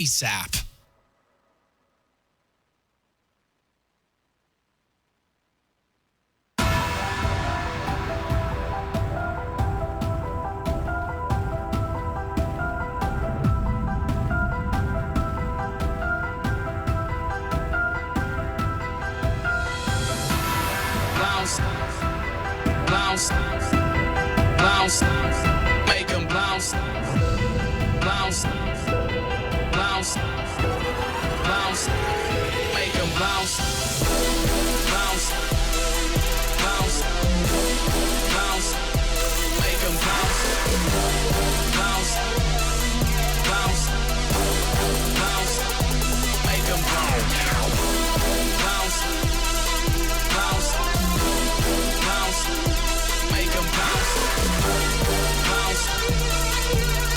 ASAP. Bounce, bounce, make them bounce, bounce, bounce, bounce, make them bounce, bounce, bounce, bounce, make them bounce, bounce, bounce, bounce, make them bounce, bounce, bounce, bounce, make them bounce, bounce,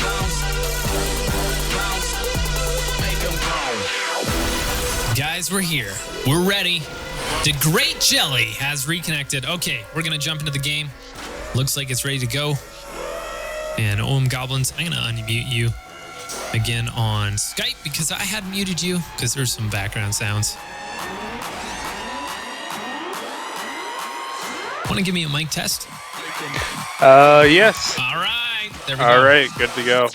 bounce, bounce, make them bounce. Guys, we're here. We're ready. The Great Jelly has reconnected. Okay, we're going to jump into the game. Looks like it's ready to go. And Goblins, I'm going to unmute you again on Skype because I had muted you because there's some background sounds. Want to give me a mic test? Yes. All right. There we go. All right, good to go.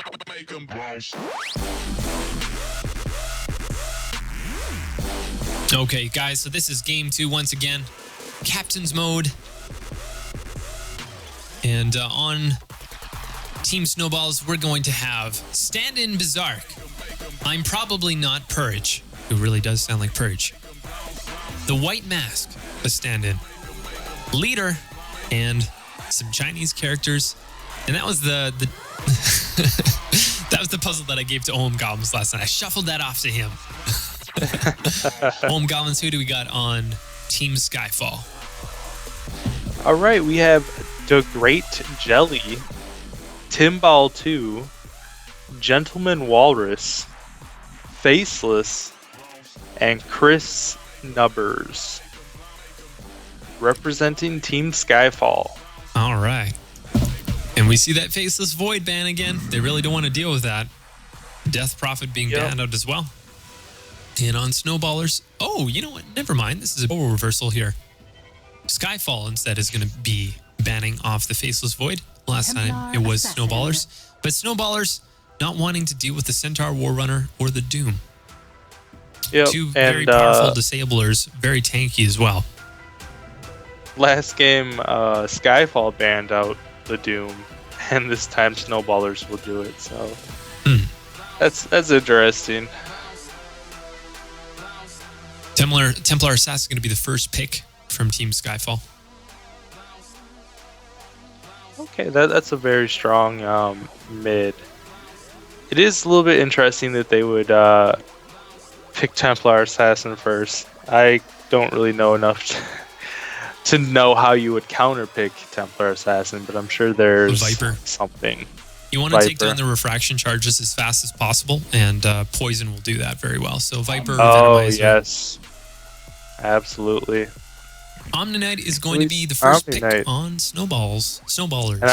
Okay, guys, so this is game 2 once again. Captain's mode. And on Team Snowballs, we're going to have Stand-In Bizarre. I'm probably not Purge, who really does sound like Purge. The White Mask, a stand-in. Leader, and some Chinese characters. And that was the that was the puzzle that I gave to Goblins last night. I shuffled that off to him. Goblins, who do we got on Team Skyfall? All right, we have the Great Jelly, Timbal 2, Gentleman Walrus, Faceless, and Chris Nubbers, representing Team Skyfall. All right. And we see that Faceless Void ban again. They really don't want to deal with that. Death Prophet being banned out as well. And on Snowballers, oh, you know what? Never mind. This is a role reversal here. Skyfall instead is going to be banning off the Faceless Void. Last time it was Snowballers. But Snowballers not wanting to deal with the Centaur Warrunner or the Doom. Yep. Two very powerful disablers, very tanky as well. Last game, Skyfall banned out the Doom, and this time Snowballers will do it. So that's interesting. Templar Assassin is going to be the first pick from Team Skyfall. Okay, that's a very strong mid. It is a little bit interesting that they would pick Templar Assassin first. I don't really know enough to know how you would counterpick Templar Assassin, but I'm sure there's something. You want to take down the refraction charges as fast as possible, and Poison will do that very well. So Viper. Oh, yes. Absolutely. Omni-Knight is going to be the first pick on Snowballers. And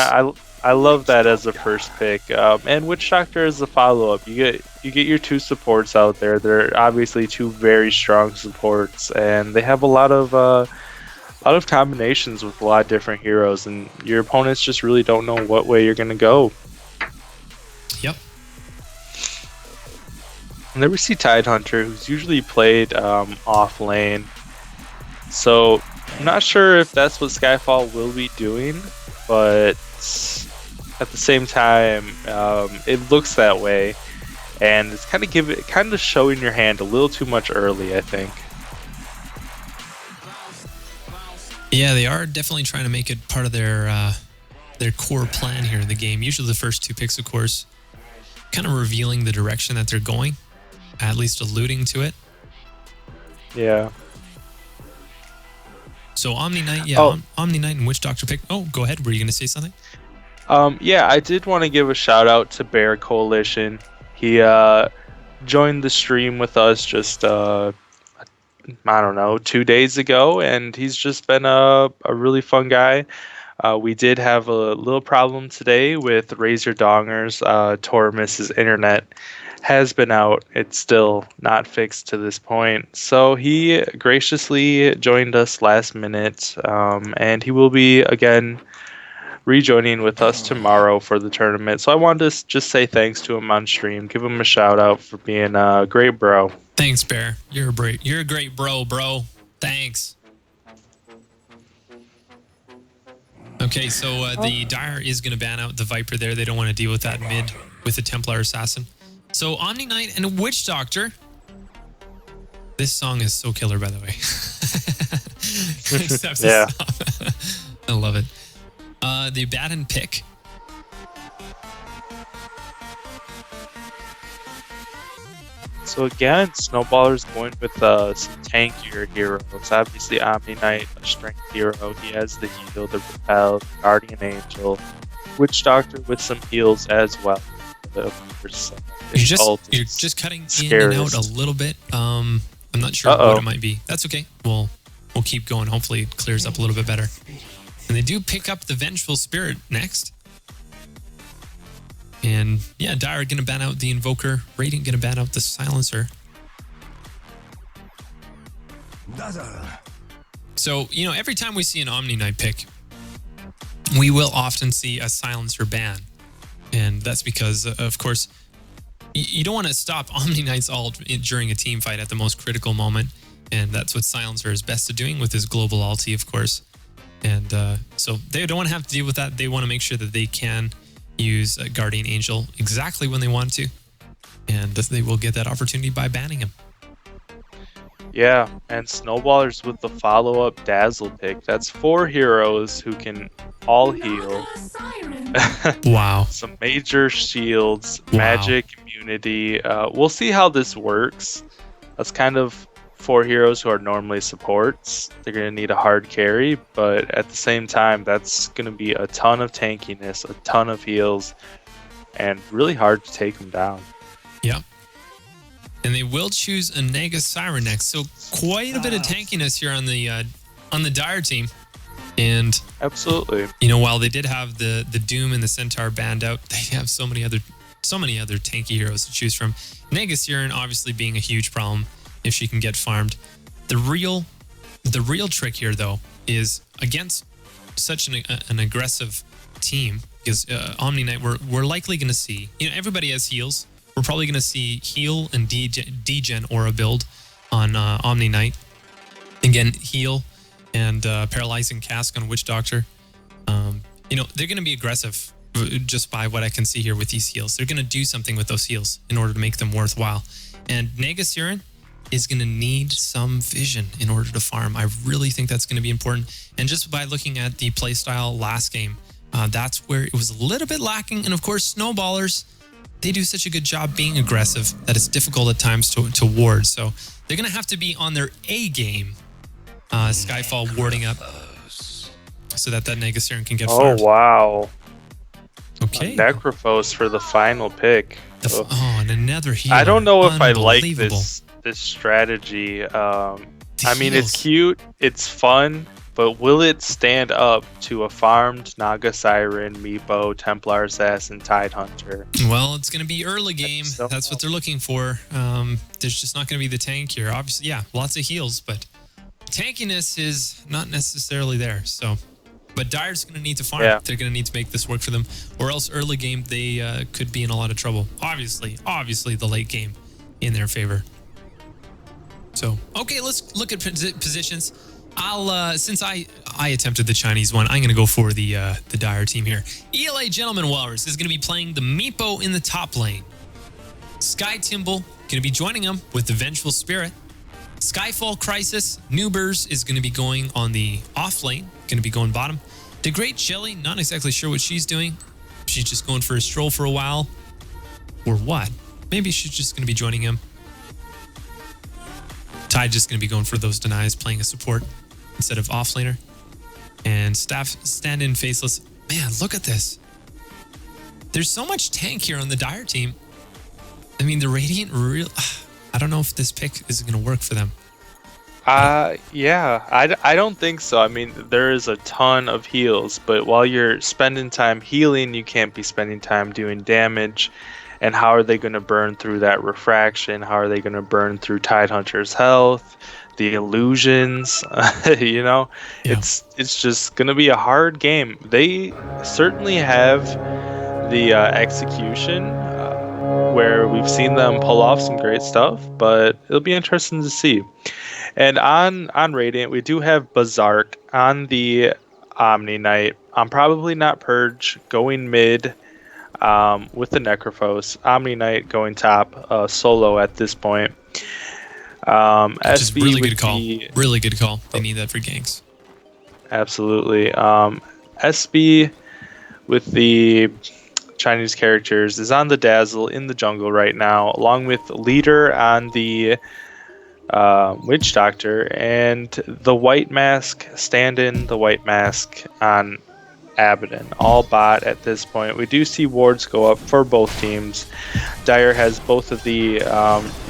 I love that as a first pick. And Witch Doctor is the follow-up. You get your two supports out there. They're obviously two very strong supports, and they have a lot of combinations with a lot of different heroes, and your opponents just really don't know what way you're going to go. Yep. And then we see Tidehunter, who's usually played off lane. So I'm not sure if that's what Skyfall will be doing, but at the same time, it looks that way, and it's kind of showing your hand a little too much early, I think. Yeah, they are definitely trying to make it part of their core plan here in the game. Usually the first two picks, of course, kind of revealing the direction that they're going, at least alluding to it. Yeah. So Omni-Knight, Omni-Knight and Witch Doctor pick. Oh, go ahead. Were you going to say something? Yeah, I did want to give a shout out to Bear Coalition. He joined the stream with us just I don't know, 2 days ago, and he's just been a really fun guy. We did have a little problem today with Razor Donger's Tormus's internet has been out. It's still not fixed to this point. So he graciously joined us last minute, and he will be again rejoining with us tomorrow for the tournament. So I wanted to just say thanks to him on stream, give him a shout out for being a great bro. Thanks, Bear. You're a great bro. Thanks. Okay, so the Dire is going to ban out the Viper there. They don't want to deal with that mid with the Templar Assassin. So Omni Knight and Witch Doctor. This song is so killer, by the way. Except yeah. I love it. The Baton pick. So again, Snowballer's going with some tankier heroes. Obviously, Omni Knight, a strength hero. He has the heal, the repel, the guardian angel, Witch Doctor with some heals as well. You're just cutting in and out a little bit. I'm not sure what it might be. That's okay. We'll keep going. Hopefully, it clears up a little bit better. And they do pick up the Vengeful Spirit next. And yeah, Dire going to ban out the Invoker. Radiant going to ban out the Silencer. So, you know, every time we see an Omni Knight pick, we will often see a Silencer ban. And that's because, of course, you don't want to stop Omni Knight's ult during a team fight at the most critical moment. And that's what Silencer is best at doing with his global ulti, of course. And so they don't want to have to deal with that. They want to make sure that they can use Guardian Angel exactly when they want to. And they will get that opportunity by banning him. Yeah, and Snowballers with the follow-up Dazzle pick. That's 4 heroes who can all heal. Wow. Some major shields, magic, immunity. We'll see how this works. That's kind of 4 heroes who are normally supports. They're going to need a hard carry, but at the same time, that's going to be a ton of tankiness, a ton of heals, and really hard to take them down. Yeah. And they will choose a Naga Siren next, so quite a bit of tankiness here on the Dire team. And absolutely, you know, while they did have the Doom and the Centaur banned out, they have so many other tanky heroes to choose from. Naga Siren obviously being a huge problem if she can get farmed. The real trick here, though, is against such an aggressive team, because Omni Knight, we're likely going to see, you know, everybody has heals. We're probably going to see heal and degen aura build on Omni Knight. Again, heal and paralyzing cask on Witch Doctor. You know, they're going to be aggressive just by what I can see here with these heals. They're going to do something with those heals in order to make them worthwhile. And Naga Siren is going to need some vision in order to farm. I really think that's going to be important. And just by looking at the playstyle last game, that's where it was a little bit lacking. And of course, Snowballers, they do such a good job being aggressive that it's difficult at times to ward. So they're going to have to be on their A game. Skyfall warding up so that Naga Siren can get farmed. Oh, wow. Okay. Necrophos for the final pick. And another healer. I don't know if I like this strategy. I mean, it's cute, it's fun, but will it stand up to a farmed Naga Siren, Meepo, Templar Assassin, Tidehunter? Well, it's going to be early game. That's what they're looking for. There's just not going to be the tank here. Obviously, yeah, lots of heals, but tankiness is not necessarily there. So, but Dire's going to need to farm. Yeah. They're going to need to make this work for them, or else early game they could be in a lot of trouble. Obviously, the late game in their favor. So, okay, let's look at positions. I'll since I attempted the Chinese one, I'm going to go for the Dire team here. ELA Gentleman Walrus is going to be playing the Meepo in the top lane. Sky Timble going to be joining him with the Vengeful Spirit. Skyfall Crisis Noobers is going to be going on the off lane, going to be going bottom. The Great Shelly, not exactly sure what she's doing. She's just going for a stroll for a while, or what? Maybe she's just going to be joining him. Tide just going to be going for those denies, playing a support instead of offlaner. And staff stand-in faceless. Man, look at this. There's so much tank here on the Dire team. I mean, the Radiant I don't know if this pick is going to work for them. Yeah, I don't think so. I mean, there is a ton of heals, but while you're spending time healing, you can't be spending time doing damage. And how are they going to burn through that refraction? How are they going to burn through Tidehunter's health, the illusions? You know, Yeah. it's just going to be a hard game. They certainly have the execution where we've seen them pull off some great stuff, but it'll be interesting to see. And on Radiant, we do have Berserk on the Omni Knight. I'm probably not Purge, going mid with the Necrophos. Omni Knight going top solo at this point. Which is SB really with good call. the, Really good call. They need that for ganks. absolutely. SB with the Chinese characters is on the Dazzle in the jungle right now, along with Leader on the Witch Doctor and the White Mask stand-in, the White Mask on Abaddon. All bot at this point. We do see wards go up for both teams. Dire has both of the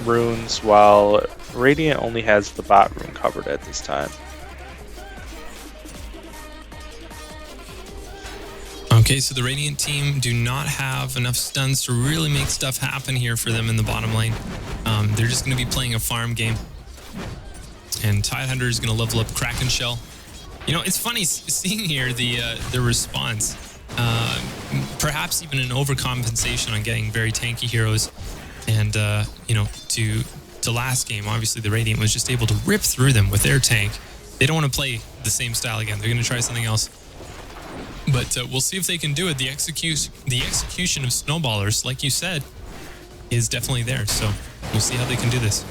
runes, while Radiant only has the bot rune covered at this time. Okay, so the Radiant team do not have enough stuns to really make stuff happen here for them in the bottom lane. They're just going to be playing a farm game. And Tidehunter is going to level up Kraken Shell. You know, it's funny seeing here the response. Perhaps even an overcompensation on getting very tanky heroes. And, you know, to last game, obviously the Radiant was just able to rip through them with their tank. They don't want to play the same style again. They're going to try something else. But we'll see if they can do it. The execution of Snowballers, like you said, is definitely there. So we'll see how they can do this.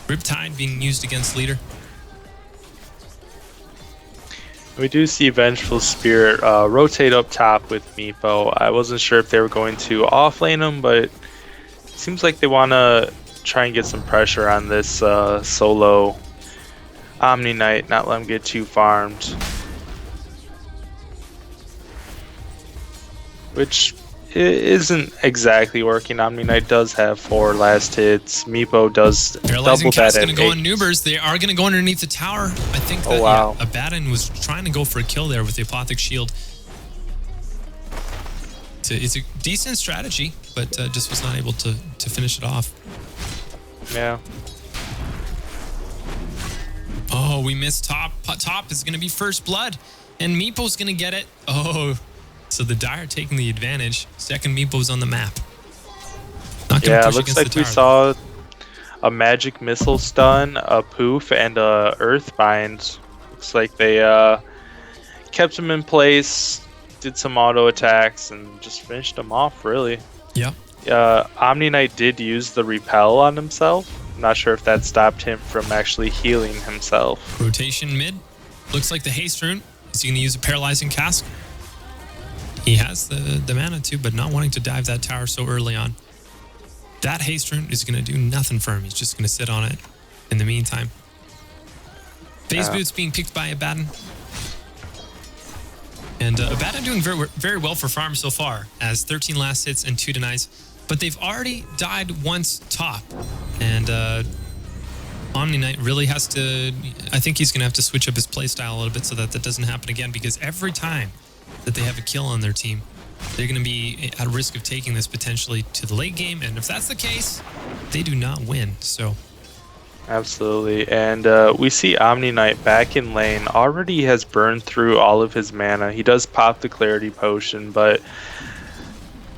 Riptide being used against Leader. We do see Vengeful Spirit rotate up top with Meepo. I wasn't sure if they were going to offlane him, but it seems like they want to try and get some pressure on this solo Omni Knight, not let him get too farmed. Which isn't exactly working. Omni Knight does have 4 last hits. Meepo does Paralyzing double that Cast at going to go 8. on Nubers. They are going to go underneath the tower. I think that wow. yeah, Abaddon was trying to go for a kill there with the Apothic Shield. It's a decent strategy, but just was not able to finish it off. Yeah. Oh, we missed top. Top is going to be first blood, and Meepo's going to get it. Oh, so the Dire taking the advantage. Second Meepo's on the map. Not gonna Yeah, push looks against like the we tower, saw a magic missile stun, a poof, and a earthbind. Looks like they kept him in place, did some auto attacks, and just finished him off, really. Yep. Omni Knight did use the repel on himself. Not sure if that stopped him from actually healing himself. Rotation mid. Looks like the haste rune. Is he going to use a paralyzing cask? He has the mana too, but not wanting to dive that tower so early on. That haste rune is going to do nothing for him. He's just going to sit on it in the meantime. Phase Boots being picked by Abaddon. And Abaddon doing very, very well for farm so far, as 13 last hits and 2 denies. But they've already died once top. And Omni Knight really has to... I think he's going to have to switch up his playstyle a little bit so that that doesn't happen again, because every time that they have a kill on their team, they're going to be at risk of taking this potentially to the late game. And if that's the case, they do not win. So... Absolutely, and we see Omni Knight back in lane. Already has burned through all of his mana. He does pop the Clarity Potion, but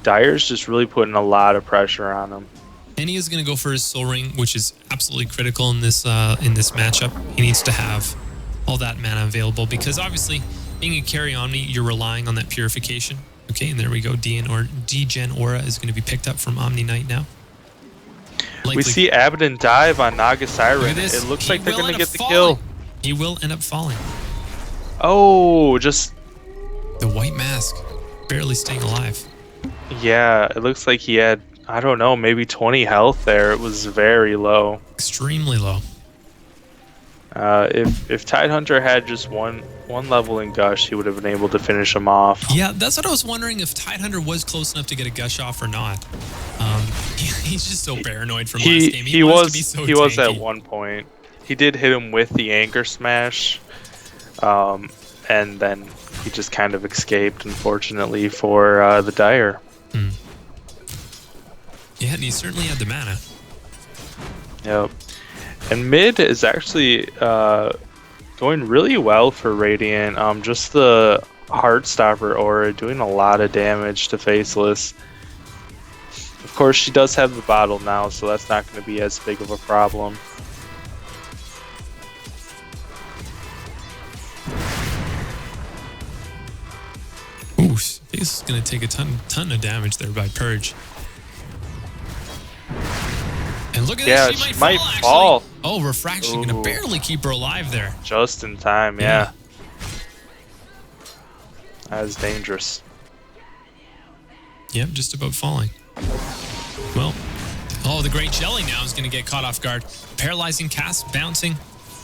Dire's just really putting a lot of pressure on him. And he is going to go for his Soul Ring, which is absolutely critical in this matchup. He needs to have all that mana available, because obviously, being a carry Omni, you're relying on that purification. Okay, and there we go. Degen Aura is going to be picked up from Omni Knight now. Likely. We see Abaddon dive on Naga Siren. It looks like they're going to get the kill. He will end up falling. Oh, just... The White Mask barely staying alive. Yeah, it looks like he had, I don't know, maybe 20 health there. It was very low. Extremely low. If Tidehunter had just one level in Gush, he would have been able to finish him off. Yeah, that's what I was wondering, if Tidehunter was close enough to get a Gush off or not. He's just so paranoid from last game. He was at one point. He did hit him with the Anchor Smash, and then he just kind of escaped, unfortunately, for the Dire. Yeah, and he certainly had the mana. Yep. And mid is actually going really well for Radiant. Just the Heartstopper aura doing a lot of damage to Faceless. Of course, she does have the bottle now, so that's not going to be as big of a problem. Ooh, Faceless is going to take a ton of damage there by Purge. And look at this, she might fall, actually. Oh, Refraction going to barely keep her alive there. Just in time, yeah. That is dangerous. Yep, just about falling. Well, the Great Jelly now is going to get caught off guard. Paralyzing cast, bouncing,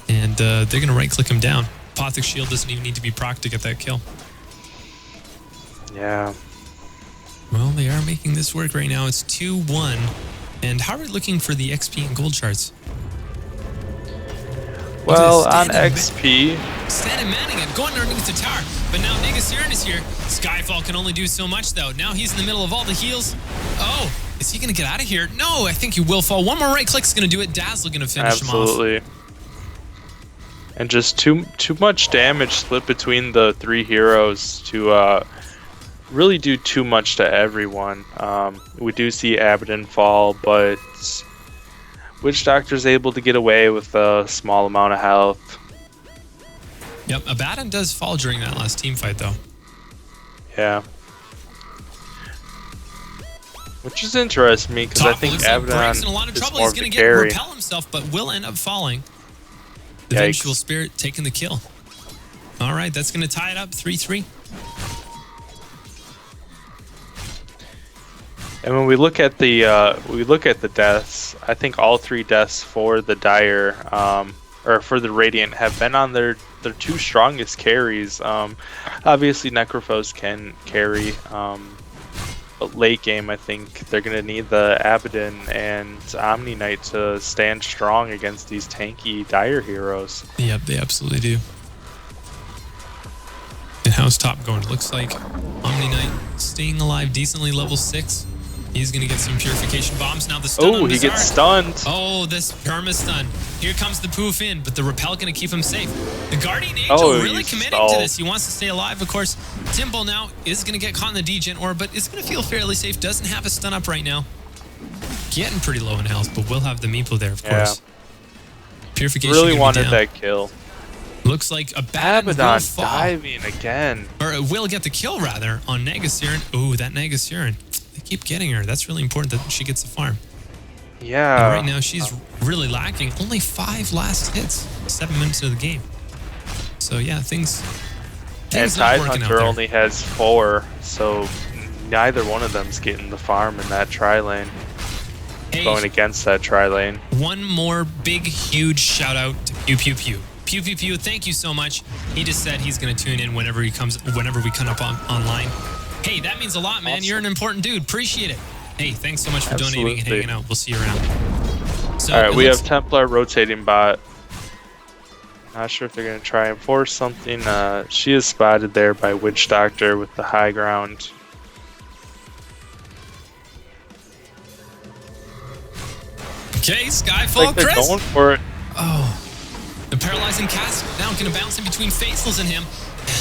and they're going to right-click him down. Apothic Shield doesn't even need to be proc to get that kill. Yeah. Well, they are making this work right now. It's 2-1. And how are we looking for the XP and gold charts? Well, on XP... Standing manning it, going underneath the tower. But now Negasiran is here. Skyfall can only do so much, though. Now he's in the middle of all the heals. Oh, is he going to get out of here? No, I think he will fall. One more right click is going to do it. Dazzle going to finish him off. Absolutely. And just too much damage split between the three heroes to really do too much to everyone. We do see Abaddon fall, but Witch Doctor's able to get away with a small amount of health. Yep, Abaddon does fall during that last team fight, though. Yeah. Which is interesting to me, because I think Abaddon in a lot of trouble. He's going to repel himself, but will end up falling. The Vengeful Spirit taking the kill. All right, that's going to tie it up, 3-3. And when we look at the deaths, I think all three deaths for the Dire or for the Radiant have been on their two strongest carries. Obviously, Necrophos can carry, but late game, I think they're gonna need the Abaddon and Omni Knight to stand strong against these tanky Dire heroes. Yep, they absolutely do. And how's top going? It looks like Omni Knight staying alive decently, level 6. He's going to get some purification bombs. Now the stun on he gets stunned. Oh, this perma stun. Here comes the poof in, but the repel going to keep him safe. The Guardian Angel really committing to this. He wants to stay alive, of course. Timbo now is going to get caught in the degen orb, but is going to feel fairly safe. Doesn't have a stun up right now. Getting pretty low in health, but will have the Meepo there, of course. Purification really wanted that kill. Looks like Abaddon will fall. Diving again. Or it will get the kill, rather, on Negasiran. Ooh, that Negasiran. They keep getting her. That's really important that she gets the farm. Yeah. And right now, she's really lacking. Only 5 last hits. 7 minutes of the game. So, yeah, things and Tidehunter only has 4, so neither one of them's getting the farm in that tri-lane. Going against that tri-lane. One more big, huge shout-out to Pew Pew Pew. Pew Pew Pew, thank you so much. He just said he's going to tune in whenever we come up online. Hey, that means a lot, man. Awesome. You're an important dude. Appreciate it. Hey, thanks so much for donating and hanging out. We'll see you around. So, all right, we have Templar rotating bot. Not sure if they're going to try and force something. She is spotted there by Witch Doctor with the high ground. Okay, Skyfall, Chris. They're going for it. Oh, the paralyzing cast now going to bounce in between Faceless and him.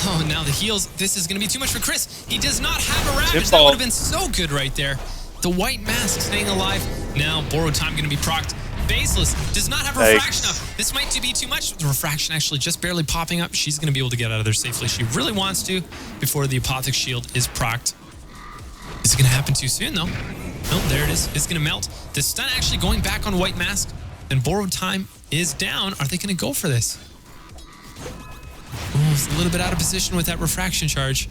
Oh, now the heals. This is going to be too much for Chris. He does not have a Ravage. That would have been so good right there. The White Mask staying alive. Now, Borrowed Time going to be procced. Faceless does not have Refraction up. This might be too much. The Refraction actually just barely popping up. She's going to be able to get out of there safely. She really wants to before the Apothic Shield is procced. Is it going to happen too soon, though? No, there it is. It's going to melt. The stun actually going back on White Mask. And Borrowed Time is down. Are they going to go for this? Oh, it's a little bit out of position with that Refraction charge.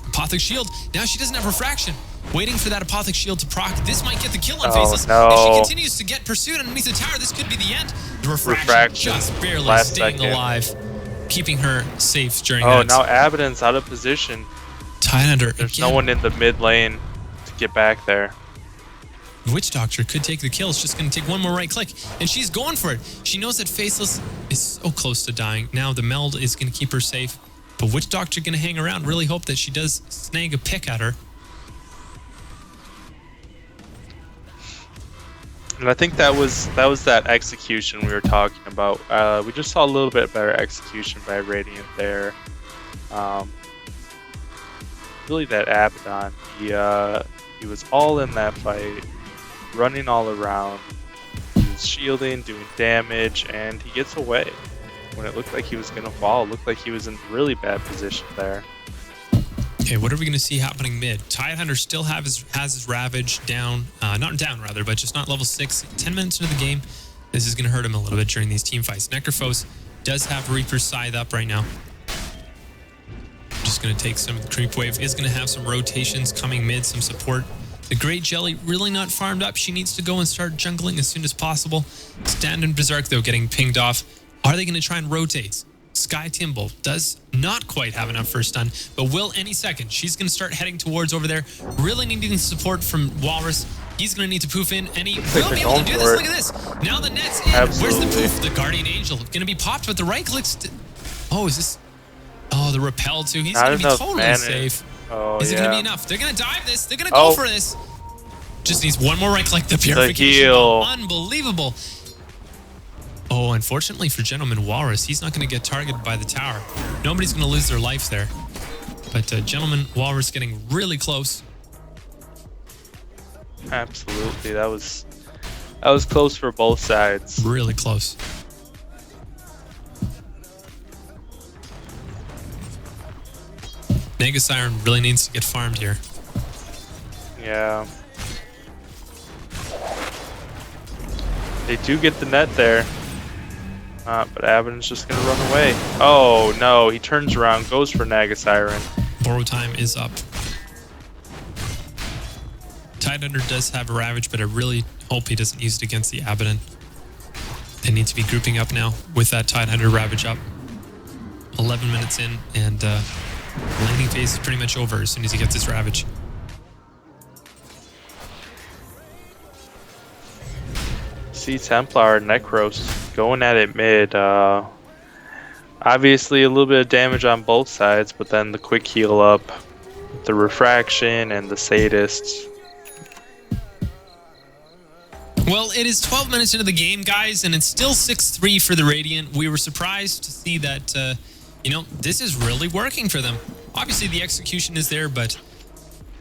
Apothic Shield. Now she doesn't have Refraction. Waiting for that Apothic Shield to proc. This might get the kill on Faceless. No. If she continues to get pursued underneath the tower, this could be the end. The Refraction just barely staying alive, keeping her safe during that. Oh, now Abaddon's out of position. Tidehunter. There's no one in the mid lane to get back there. Witch Doctor could take the kill. It's just going to take one more right click, and she's going for it. She knows that Faceless is so close to dying. Now the meld is going to keep her safe, but Witch Doctor going to hang around, really hope that she does snag a pick at her. And I think that was that execution we were talking about. We just saw a little bit better execution by Radiant there. Really, that Abaddon, he was all in that fight, running all around. He was shielding, doing damage, and he gets away. When it looked like he was gonna fall, it looked like he was in really bad position there. Okay, what are we going to see happening mid? Tidehunter still has his Ravage down, not down rather, but just not level 6. 10 minutes into the game, this is going to hurt him a little bit during these team fights. Necrophos does have Reaper's Scythe up right now. Just going to take some of the creep wave. Is going to have some rotations coming mid, some support. The Great Jelly really not farmed up. She needs to go and start jungling as soon as possible. Stand and Berserk, though, getting pinged off. Are they going to try and rotate? Sky Timble does not quite have enough for a stun, but will any second. She's going to start heading towards over there, really needing support from Walrus. He's going to need to poof in, and he will be able to do this. Look at this. Now the net's in. Absolutely. Where's the poof? The Guardian Angel going to be popped, but the right clicks. Oh, is this? Oh, the repel too. He's going to be totally safe. Oh, is it yeah. going to be enough? They're going to dive this. They're going to go for this. Just needs one more right click. The purification. Unbelievable. Oh, unfortunately for Gentleman Walrus, he's not going to get targeted by the tower. Nobody's going to lose their life there. But Gentleman Walrus getting really close. Absolutely, that was close for both sides. Really close. Nega Siren really needs to get farmed here. Yeah. They do get the net there. But Abaddon's just going to run away. Oh, no. He turns around, goes for Naga Siren. Borrow time is up. Tidehunter does have a Ravage, but I really hope he doesn't use it against the Abaddon. They need to be grouping up now with that Tidehunter Ravage up. 11 minutes in, and the laning phase is pretty much over as soon as he gets his Ravage. See Templar, Necros going at it mid. Obviously a little bit of damage on both sides, but then the quick heal up, the refraction, and the sadists. Well, it is 12 minutes into the game, guys, and it's still 6-3 for the Radiant. We were surprised to see that, you know, this is really working for them. Obviously, the execution is there, but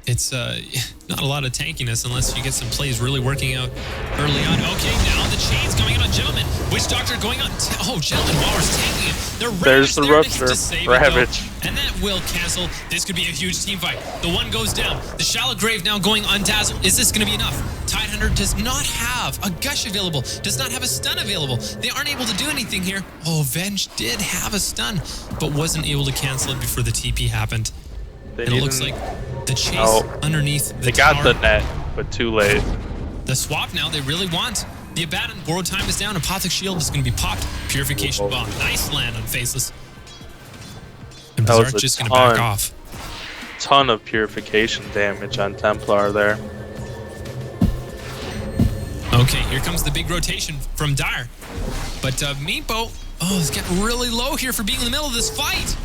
it's not a lot of tankiness unless you get some plays really working out early on. Okay, now the chain's coming in on Gentleman. Witch Doctor going on. Oh, Gentleman Walrus tanking it. There's the rupture. Ravage. And that will cancel. This could be a huge team fight. The one goes down. The Shallow Grave now going undazzled. Is this going to be enough? Tidehunter does not have a gush available. Does not have a stun available. They aren't able to do anything here. Oh, Venge did have a stun, but wasn't able to cancel it before the TP happened. And it looks like the chase underneath the They tower. got the net, but too late. The swap now, they really want. The Abaddon, borrow time is down. Apothic Shield is going to be popped. Purification Bomb. Nice land on Faceless. And Berserk just going to back off. Ton of purification damage on Templar there. Okay, here comes the big rotation from Dire. But Meepo, is getting really low here for being in the middle of this fight.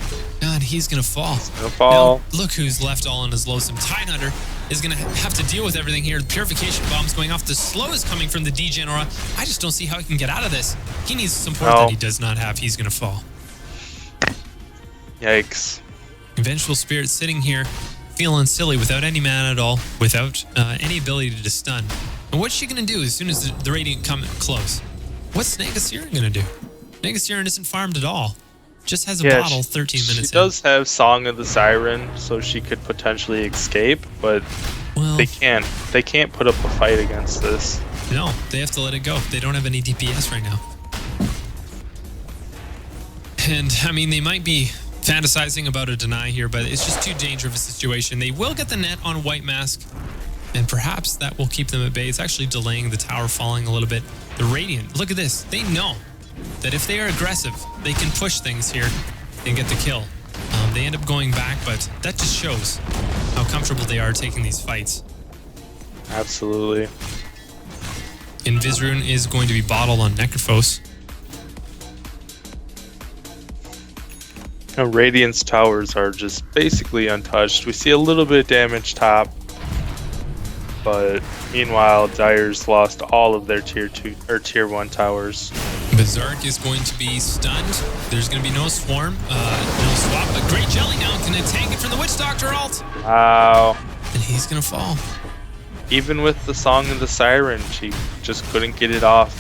God, he's going to fall. Gonna fall. Now, look who's left all on his lonesome. Tidehunter is going to have to deal with everything here. The purification bomb's going off. The slow is coming from the Degen Aura. I just don't see how he can get out of this. He needs support that he does not have. He's going to fall. Yikes. Vengeful Spirit sitting here feeling silly without any mana at all, without any ability to stun. And what's she going to do as soon as the Radiant come close? What's Negasiran going to do? Negasiran isn't farmed at all. Just has a bottle 13 minutes in. She does have Song of the Siren, so she could potentially escape, but they can't put up a fight against this. No, they have to let it go. They don't have any DPS right now. And, I mean, they might be fantasizing about a deny here, but it's just too dangerous of a situation. They will get the net on White Mask, and perhaps that will keep them at bay. It's actually delaying the tower falling a little bit. The Radiant, look at this. They know that if they are aggressive, they can push things here and get the kill. They end up going back, but that just shows how comfortable they are taking these fights. Absolutely. And Vizrune is going to be bottled on Necrophos. Radiant's towers are just basically untouched. We see a little bit of damage top, but meanwhile, Dire's lost all of their tier 2 or tier 1 towers. Berserk is going to be stunned. There's going to be no swarm, no swap. A great jelly now going to tank it from the Witch Doctor ult. Wow. And he's going to fall. Even with the Song of the Siren, she just couldn't get it off.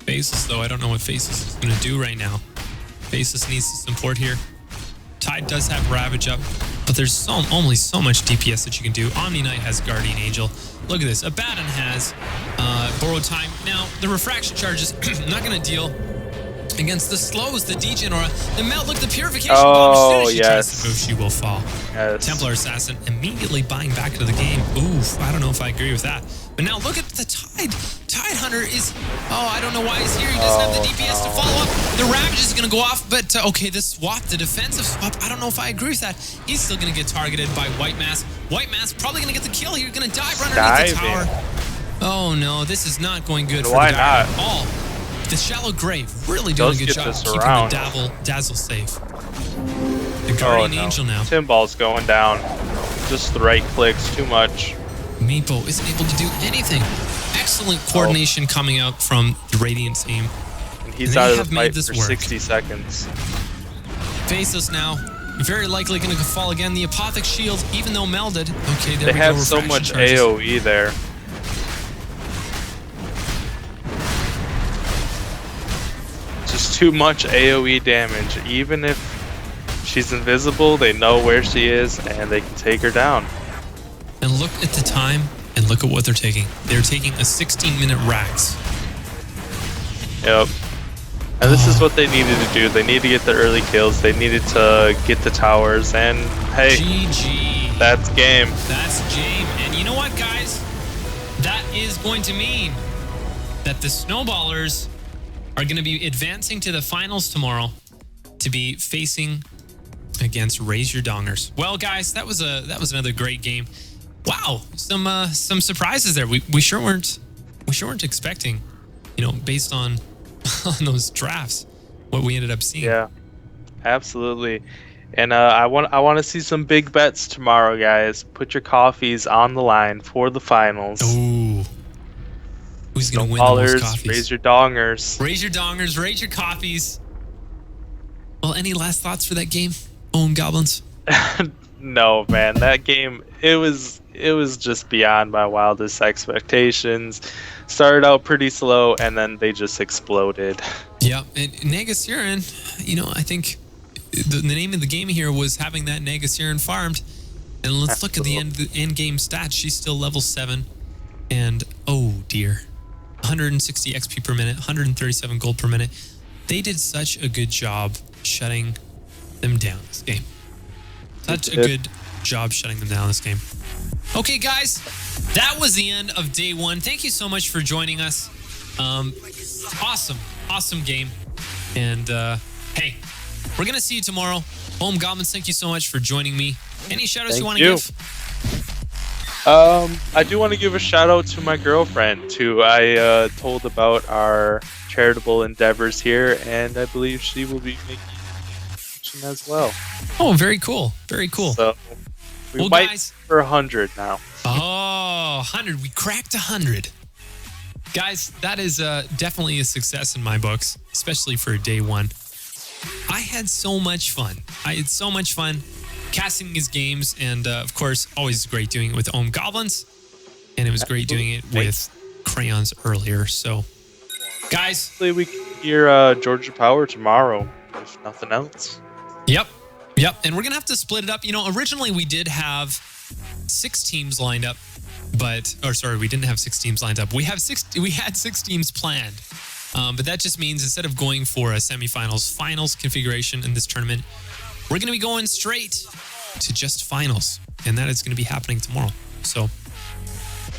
Faceless, though, I don't know what Faceless is going to do right now. Faceless needs some support here. Tide does have Ravage up, but there's only so much DPS that you can do. Omni Knight has Guardian Angel. Look at this. Abaddon has Borrowed Time. Now, the Refraction Charge is not going to deal against the slows, the Degen Aura. The Melt, look, the Purification Bomb. As soon as she tries to move, she will fall. Yes. Templar Assassin immediately buying back into the game. Oof, I don't know if I agree with that. But now look at the Tide. Tide Hunter is... Oh, I don't know why he's here. He doesn't have the DPS to follow up. The Ravage is going to go off. But, okay, the swap, the defensive swap, I don't know if I agree with that. He's still going to get targeted by White Mask. White Mask probably going to get the kill here. Going to dive right underneath the tower. Oh, no, this is not going good for the Dire at all. The Shallow Grave really doing a good job keeping the Dazzle safe. The Guardian Angel now. Timball's going down. Just the right clicks, too much. Meepo isn't able to do anything. Excellent coordination coming out from the Radiant team. And he's out of the fight for 60 seconds. Faceless now. Very likely going to fall again. The Apothec Shield, even though melded. Okay, there we go. They have so much AoE there. Just too much AoE damage. Even if she's invisible, they know where she is and they can take her down. And look at the time and look at what they're taking. They're taking a 16-minute Rax. Yep. And this is what they needed to do. They needed to get the early kills. They needed to get the towers. And hey, GG. That's game. That's game. And you know what, guys? That is going to mean that the Snowballers are going to be advancing to the finals tomorrow to be facing against Raise Your Dongers. Well, guys, that was another great game. Wow, some surprises there. We sure weren't expecting, you know, based on those drafts, what we ended up seeing. Yeah, absolutely. And I want to see some big bets tomorrow, guys. Put your coffees on the line for the finals. Ooh. Who's going to win the most coffees? Raise your dongers. Raise your dongers, raise your coffees. Well, any last thoughts for that game, Own Goblins? No, man. That game, it was just beyond my wildest expectations. Started out pretty slow, and then they just exploded. Yeah, and Negasiran, you know, I think the name of the game here was having that Negasiran farmed. And let's look at the end game stats. She's still level 7. And, oh dear, 160 XP per minute, 137 gold per minute. They did such a good job shutting them down this game. Such a good job shutting them down this game. Okay, guys, that was the end of day 1. Thank you so much for joining us. Awesome game. And hey, we're gonna see you tomorrow. Home Goblins, thank you so much for joining me. Any shout-outs you want to give? I do want to give a shout out to my girlfriend who I told about our charitable endeavors here, and I believe she will be making as well. Oh, very cool. Very cool. So we might for 100 now. Oh, 100. We cracked 100. Guys, that is definitely a success in my books, especially for day 1. I had so much fun. Casting these games, and of course, always great doing it with Ohm Goblins, and it was great doing it with Crayons earlier. So, guys, hopefully we can hear Georgia Power tomorrow, if nothing else. Yep, and we're gonna have to split it up. You know, originally we did have 6 teams lined up, we didn't have 6 teams lined up. We had 6 teams planned, but that just means instead of going for a semifinals, finals configuration in this tournament, we're going to be going straight to just finals, and that is going to be happening tomorrow. So,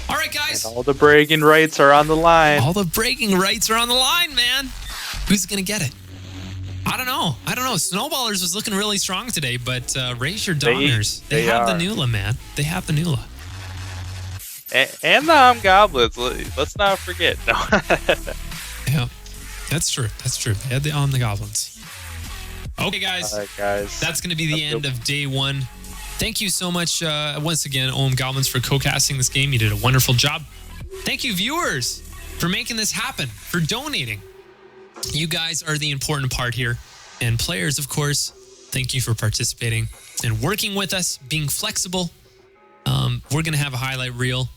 all right, guys. And all the bragging rights are on the line. All the bragging rights are on the line, man. Who's going to get it? I don't know. Snowballers was looking really strong today, but Raise Your Dongers, they have the Nula, man. They have the Nula. And the Goblins. Let's not forget. No. Yeah, that's true. They had the Goblins. Okay, guys. All right, guys. That's going to be the end of day 1. Thank you so much once again, OM Goblins, for co-casting this game. You did a wonderful job. Thank you, viewers, for making this happen, for donating. You guys are the important part here. And players, of course, thank you for participating and working with us, being flexible. We're going to have a highlight reel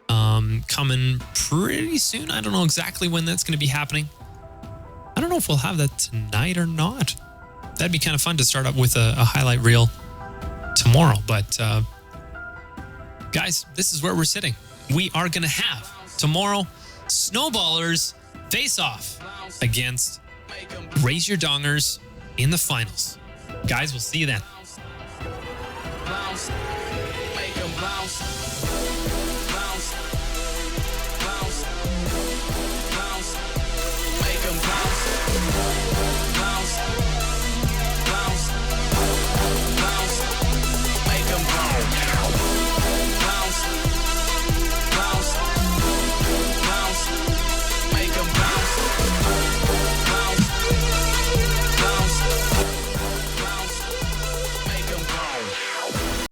coming pretty soon. I don't know exactly when that's going to be happening. I don't know if we'll have that tonight or not. That'd be kind of fun to start up with a highlight reel tomorrow. But guys, this is where we're sitting. We are going to have tomorrow Snowballers face off against Raise Your Dongers in the finals. Guys, we'll see you then.